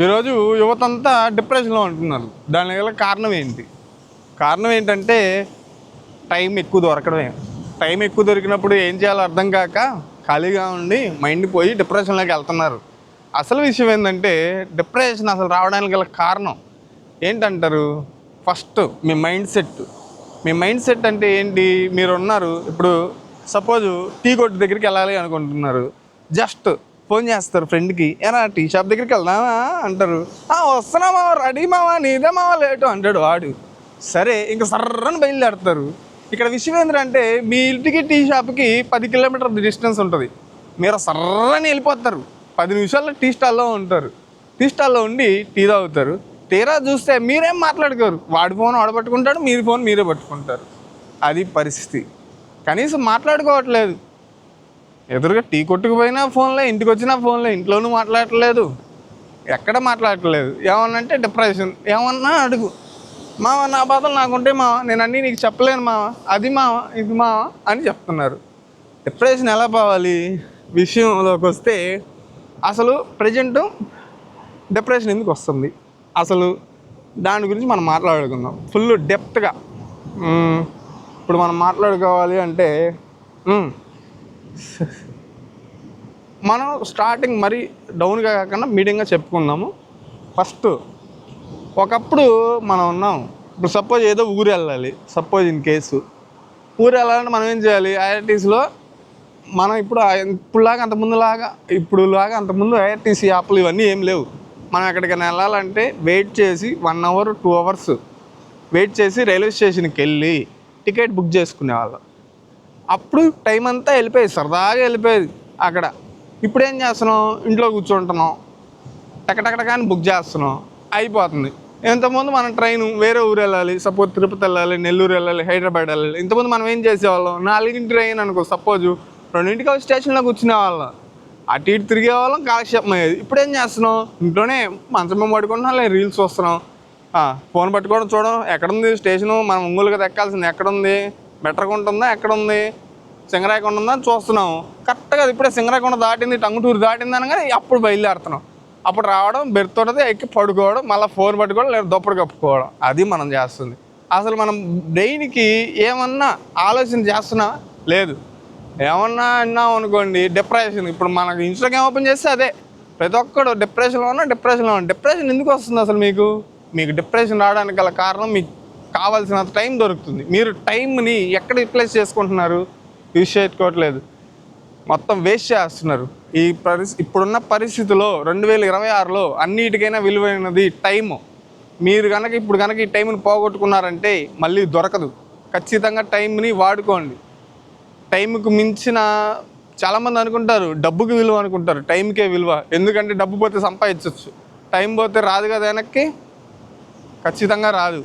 ఈరోజు యువతంతా డిప్రెషన్లో ఉంటున్నారు. దానికి గల కారణం ఏంటి? కారణం ఏంటంటే టైం ఎక్కువ దొరకడమే. టైం ఎక్కువ దొరికినప్పుడు ఏం చేయాలో అర్థం కాక ఖాళీగా ఉండి మైండ్ పోయి డిప్రెషన్లోకి వెళ్తున్నారు. అసలు విషయం ఏంటంటే డిప్రెషన్ అసలు రావడానికి గల కారణం ఏంటంటారు? ఫస్ట్ మీ మైండ్ సెట్ అంటే ఏంటి? మీరు ఉన్నారు ఇప్పుడు, సపోజు టీ కొట్టు దగ్గరికి వెళ్ళాలి అనుకుంటున్నారు. జస్ట్ ఫోన్ చేస్తారు ఫ్రెండ్కి, ఏనా టీ షాప్ దగ్గరికి వెళ్దామా అంటారు. వస్తున్నా మావా, రెడీ మావా, నీదే మావా లేటు అంటాడు వాడు. సరే ఇంక సర్రని బయలుదేరుతారు. ఇక్కడ విషయం ఏంటంటే మీ ఇంటికి టీ షాప్కి 10 కిలోమీటర్ల డిస్టెన్స్ ఉంటుంది. మీరు సర్రని వెళ్ళిపోతారు. 10 నిమిషాల్లో టీ స్టాల్లో ఉంటారు. టీ స్టాల్లో ఉండి టీ తాగుతారు. తీరా చూస్తే మీరేం మాట్లాడుకోరు. వాడి ఫోన్ వాడు పట్టుకుంటాడు, మీరు ఫోన్ మీరే పట్టుకుంటారు. అది పరిస్థితి. కనీసం మాట్లాడుకోవట్లేదు. ఎదురుగా టీ కొట్టుకుపోయినా ఫోన్లో, ఇంటికి వచ్చినా ఫోన్లో, ఇంట్లోనూ మాట్లాడట్లేదు, ఎక్కడ మాట్లాడట్లేదు. ఏమన్నంటే డిప్రెషన్. ఏమన్నా అడుగు, మావ నా బాధలు నాకుంటే మావ, నేను అన్నీ నీకు చెప్పలేను మావ, అది మావ, ఇది మావ అని చెప్తున్నారు. డిప్రెషన్ ఎలా పోవాలి విషయంలోకి వస్తే, అసలు ప్రజెంటు డిప్రెషన్ ఎందుకు వస్తుంది, అసలు దాని గురించి మనం మాట్లాడుకుందాం ఫుల్ డెప్త్గా. ఇప్పుడు మనం మాట్లాడుకోవాలి అంటే మనం స్టార్టింగ్ మరీ డౌన్గా కాకుండా మీడియంగా చెప్పుకుందాము. ఫస్ట్ ఒకప్పుడు మనం ఉన్నాం. ఇప్పుడు సపోజ్ ఏదో ఊరు వెళ్ళాలి, సపోజ్ ఇన్ కేసు ఊరు వెళ్ళాలంటే మనం ఏం చేయాలి? ఐఆర్టీసీలో మనం ఇప్పుడులాగా అంతకుముందు ఐఆర్టీసీ యాప్లు ఇవన్నీ ఏం లేవు. మనం ఎక్కడికైనా వెళ్ళాలంటే వెయిట్ చేసి 1 అవర్ 2 అవర్స్ వెయిట్ చేసి రైల్వే స్టేషన్కి వెళ్ళి టికెట్ బుక్ చేసుకునేవాళ్ళం. అప్పుడు టైం అంతా వెళ్ళిపోయేది, సరదాగా వెళ్ళిపోయేది అక్కడ. ఇప్పుడు ఏం చేస్తున్నాం? ఇంట్లో కూర్చుంటున్నాం, టకటకటకాని బుక్ చేస్తున్నాం, అయిపోతుంది. ఇంతకుముందు మన ట్రైన్ వేరే ఊరు వెళ్ళాలి, సపోజ్ తిరుపతి వెళ్ళాలి, నెల్లూరు వెళ్ళాలి, హైదరాబాద్ వెళ్ళాలి. ఇంతకుముందు మనం ఏం చేసేవాళ్ళం? 4 ట్రైన్ అనుకో, సపోజు 2 స్టేషన్లో కూర్చునేవాళ్ళం, అటు ఇటు తిరిగేవాళ్ళం, కాలక్షేపం అయ్యేది. ఇప్పుడు ఏం చేస్తున్నాం? ఇంట్లోనే మంచం పడుకుంటున్నాం, లేదా రీల్స్ వస్తున్నాం, ఫోన్ పట్టుకోవడం, చూడడం. ఎక్కడుంది స్టేషను? మనం ఒంగోలుగా దక్కాల్సింది ఎక్కడుంది? బెటర్గుంట ఉందా, ఎక్కడుంది? సింగరాయకొండ ఉందా అని చూస్తున్నాము. కరెక్ట్గా ఇప్పుడే సింగరాయకొండ దాటింది, టంగుటూరు దాటింది అనగానే అప్పుడు బయలుదేరుతున్నాం. అప్పుడు రావడం, బెర్త్ ఉన్నది ఎక్కి పడుకోవడం, మళ్ళీ ఫోన్ పట్టుకోవడం, లేదా దుప్పటి కప్పుకోవడం. అది మనం చేస్తుంది. అసలు మనం బ్రెయిన్కి ఏమన్నా ఆలోచన చేస్తున్నా లేదు. ఏమన్నా అన్నాం అనుకోండి డిప్రెషన్. ఇప్పుడు మనకు ఇన్స్టాగ్రామ్ ఓపెన్ చేస్తే అదే, ప్రతి ఒక్కడు డిప్రెషన్లో ఉన్నా. డిప్రెషన్ ఎందుకు వస్తుంది అసలు? మీకు డిప్రెషన్ రావడానికి గల కారణం, మీకు కావాల్సినంత టైం దొరుకుతుంది. మీరు టైంని ఎక్కడ యూటిలైజ్ చేసుకుంటున్నారు? యూజ్ చేసుకోవట్లేదు, మొత్తం వేస్ట్ చేస్తున్నారు. ఇప్పుడున్న పరిస్థితిలో 2026లో అన్నిటికైనా విలువైనది టైము. మీరు ఇప్పుడు కనుక ఈ టైంని పోగొట్టుకున్నారంటే మళ్ళీ దొరకదు. ఖచ్చితంగా టైంని వాడుకోండి. టైంకు మించిన చాలామంది అనుకుంటారు డబ్బుకి విలువ అనుకుంటారు, టైంకే విలువ. ఎందుకంటే డబ్బు పోతే సంపాదించవచ్చు, టైం పోతే రాదు కదా వెనక్కి, ఖచ్చితంగా రాదు.